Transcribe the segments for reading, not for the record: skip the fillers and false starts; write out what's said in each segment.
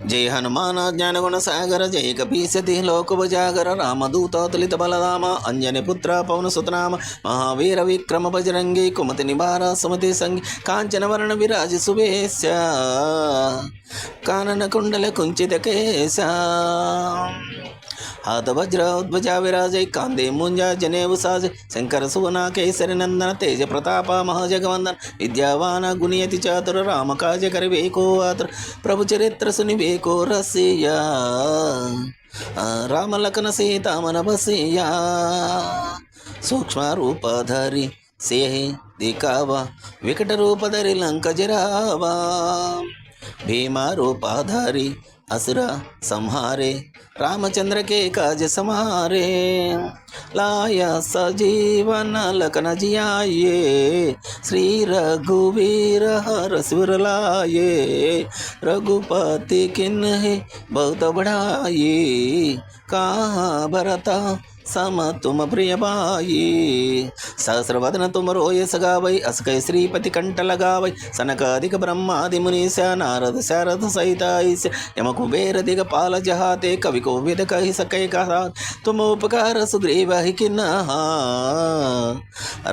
जय हनुमान ज्ञान गुण सागर जय कपीसति लोकवजागर रामदूत तुलित बलराम अंजनी पुत्र पवन सुतनाम महावीर विक्रम बजरंगी कुमति निवार सुमति संगी कांचन वर्ण विराज सुवेश कानन कुंडल कुंचित केश हाथ वज्र उद्वजा विराजय कांदे मुंजा जनेव साज शंकर सुवना केसरी नंदन तेज प्रताप महाजगवंदन विद्यावान गुणियति चातुर राम काज करिबेको आतुर प्रभु चरित्र सुनिबेको रसिया राम लखन सीता मन बसिया सूक्ष्म रूप धरि सेहि दिखावा विकट रूप धरि लंक जरावा भीमा रूप धरि असुर संहारे रामचंद्र के काज समारे लाया सजीवन लखन जियाये श्री रघुवीर हर सुर लाये रघुपति किन्हि बहुत बढ़ाई कहाँ भरता सम तुम प्रिय बाई सहस्रवदन तुम रोय सगावै असकै श्रीपति कंठ लगावै सनकादिक ब्रह्मादि मुनीश नारद शारद सहित ऐस यम कुबेर दिगपाल जहाते कवि को विद कहि सकै कहा तुम उपकार सुग्रीव ही किन्हा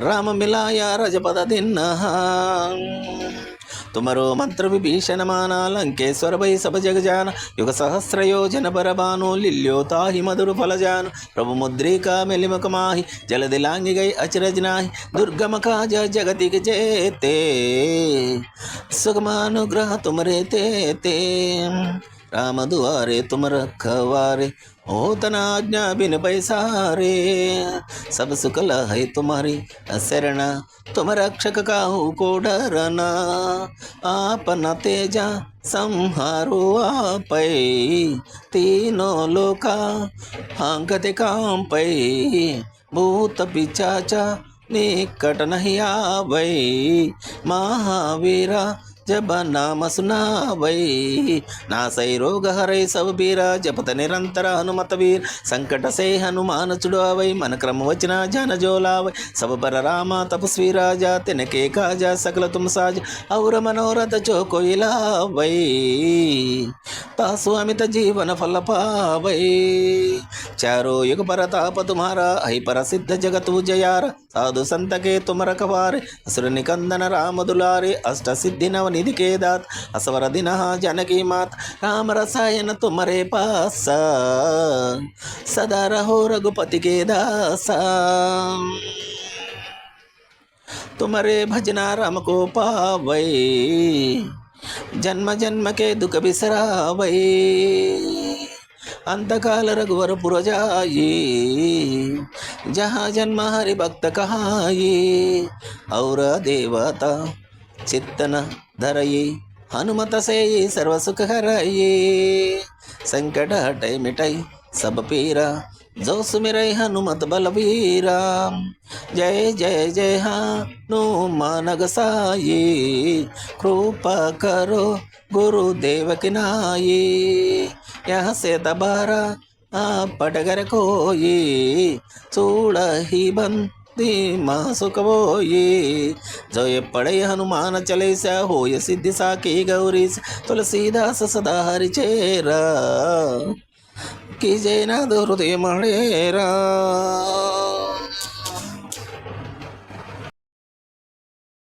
राम मिलाया रजपद दिन्हा तुमरो मंत्र विभीषण माना लंकेश्वर भई सब जग जान युग सहस्र योजन पर बानो लिल्यो ताहि मधुर फल जान प्रभु मुद्रिका मिलिमक माहि जल दिलांगी गई अचरज नाही दुर्गम काज जगति के जेते सुगमानुग्रह तुमरे ते राम दुआरे तुम रखवारे हो तनाज्ञा बिन पैसारे सब सुख है तुम्हारी शरण तुम रक्षक काहू को डरना आपन तेजा संहारो आपै तीनों लोका हांगते काम पै भूत पिचाचा निकट नहीं आवै महावीरा जब नाम सुनावै नासै रोग हरै सब बीरा जपत निरंतर हनुमत वीर संकट से हनुमान छुड़ावै मन क्रम वचना जन जो लावै सब पर रामा तपस्वी राजा तिनके काजा सकल तुम साज और मनोरथ जो कोई लावै तासु अमित जीवन फल पावै चारों युग परताप तुम्हारा अहि पर सिद्ध जगत उजयार साधु संत के तुम रखवारे असुर निकंदन राम दुलारे अष्ट सिद्धि नव निधि के दात असवर दिन जानकी मात राम रसायन तुम्हारे पास सदा रहो रघुपति के दासा तुम्हारे भजना राम को पावै जन्म जन्म के दुख बिसरावै अंतकाल रघुवर पुर जाई जहाँ जन्म हरि भक्त कहाई और देवता चित्तन धरई हनुमत से सर्व सुख हरई संकट हटै मिटै सब पीरा जो सुमिरै हनुमत बलवीरा जय जय जय हनुमान गोसाई कृपा करो गुरुदेव की नाई यहाँ से दबारा पटगर कोई चूड़ही बंदी माँ सुखबोई जो ये पढ़े हनुमान चले सा हो ये सिद्धि सा की गौरी तुलसीदास सदा हरि चेरा की जय ना हृदय मणेरा।